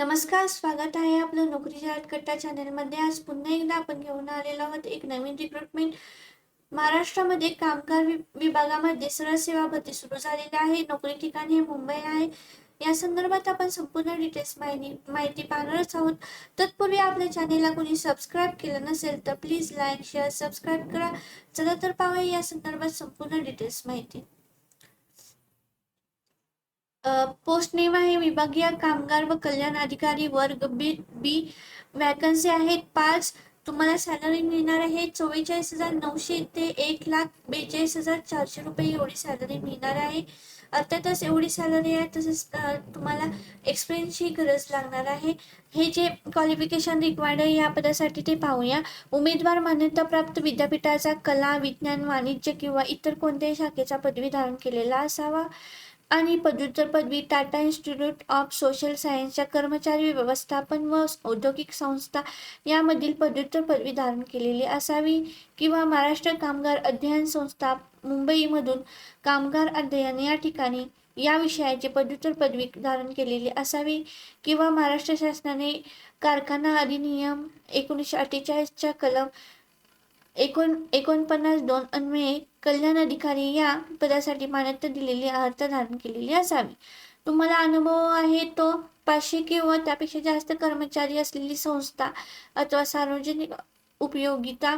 नमस्कार, स्वागत आहे आपलं नोकरी जाहिरात कट्टा चॅनलमध्ये. आज पुन्हा एकदा आपण घेऊन आलेलो आहोत एक नवीन रिक्रुटमेंट. महाराष्ट्रामध्ये कामगार विभागामध्ये सरळ सेवा भरती सुरू झालेली आहे. नोकरी ठिकाण हे मुंबई आहे. या संदर्भात आपण संपूर्ण डिटेल्स माहिती पाहणारच आहोत. तत्पूर्वी आपल्या चॅनेलला कोणी सबस्क्राईब केलं नसेल तर प्लीज लाईक, शेअर, सबस्क्राईब करा. चला तर पाहूया या संदर्भात संपूर्ण डिटेल्स माहिती. पोस्ट नेम आहे विभागीय कामगार व कल्याण अधिकारी वर्ग बी. वॅकन्सी आहेत 5. तुम्हाला सॅलरी मिळणार आहे 44,900 ते 1,42,400 रुपये एवढी सॅलरी मिळणार आहे. अर्थातच एवढी सॅलरी आहे. तसेच तुम्हाला एक्सपिरियन्सची गरज लागणार आहे. हे जे क्वालिफिकेशन रिक्वायर्ड आहे या पदासाठी ते पाहूया. उमेदवार मान्यताप्राप्त विद्यापीठाचा कला, विज्ञान, वाणिज्य किंवा इतर कोणत्याही शाखेचा पदवी धारण केलेला असावा आणि पदव्युत्तर पदवी टाटा इन्स्टिट्यूट ऑफ सोशल सायन्सच्या कर्मचारी व्यवस्थापन व औद्योगिक संस्था यामधील पदव्युत्तर पदवी धारण केलेली असावी किंवा महाराष्ट्र कामगार अध्ययन संस्था मुंबईमधून कामगार अध्ययन या ठिकाणी या विषयाची पदव्युत्तर पदवी धारण केलेली असावी किंवा महाराष्ट्र शासनाने कारखाना अधिनियम 1948च्या कलम 49(2) अन्वये कल्याण अधिकारी या पदासाठी मान्यता दिलेली अर्थ धारण केलेली असावी. तुम्हाला अनुभव आहे तो 500 किंवा त्यापेक्षा जास्त कर्मचारी असलेली संस्था अथवा सार्वजनिक उपयोगिता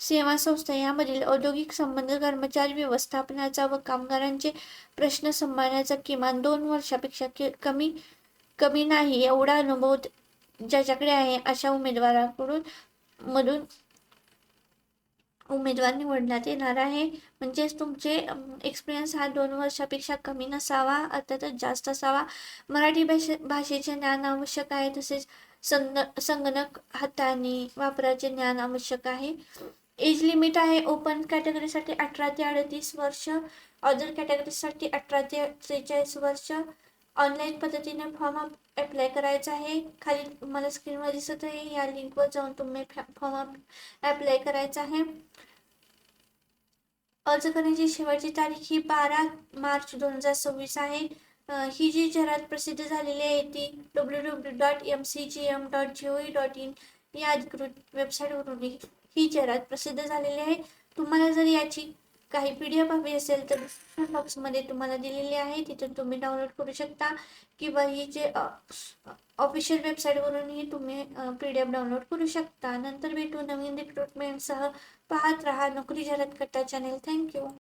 सेवा संस्था यामधील औद्योगिक संबंध, कर्मचारी व्यवस्थापनाचा व कामगारांचे प्रश्न सांभाळण्याचा किमान 2 वर्षापेक्षा कमी नाही एवढा अनुभव ज्याच्याकडे आहे अशा उमेदवार निवडण्यात येणार आहे. म्हणजेच तुमचे एक्सपिरियन्स हा 2 वर्षापेक्षा कमी नसावा, अर्थातच जास्त असावा. मराठी भाषेचे ज्ञान आवश्यक आहे. तसेच संगणक हाताळणी वापराचे ज्ञान आवश्यक आहे. एज लिमिट आहे ओपन कॅटेगरीसाठी 18 ते 38 वर्ष, अदर कॅटेगरीसाठी 18 ते 43 वर्ष. ऑनलाईन पद्धतीने फॉर्म अप्लाय करायचा आहे. खाली तुम्हाला स्क्रीनवर दिसत आहे या लिंकवर जाऊन तुम्ही फॉर्म अप्लाय करायचा आहे. अर्ज करण्याची शेवटची तारीख ही 12 मार्च 2026 आहे. ही जी जाहिरात प्रसिद्ध झालेली आहे ती www.mcgm.gov.in या अधिकृत वेबसाईटवरून ही जाहिरात प्रसिद्ध झालेली आहे. तुम्हाला जर याची काही PDF हवी असेल तर डिस्क्रिप्शन बॉक्समध्ये तुम्हाला दिलेली आहे, तिथून तुम्ही डाउनलोड करू शकता किंवा ही जे ऑफिशियल वेबसाईटवरूनही तुम्ही PDF डाउनलोड करू शकता. नंतर भेटू नवीन रिक्रुटमेंटसह. पाहत रहा नोकरी जाहिरात कट्टा चॅनेल. थँक्यू.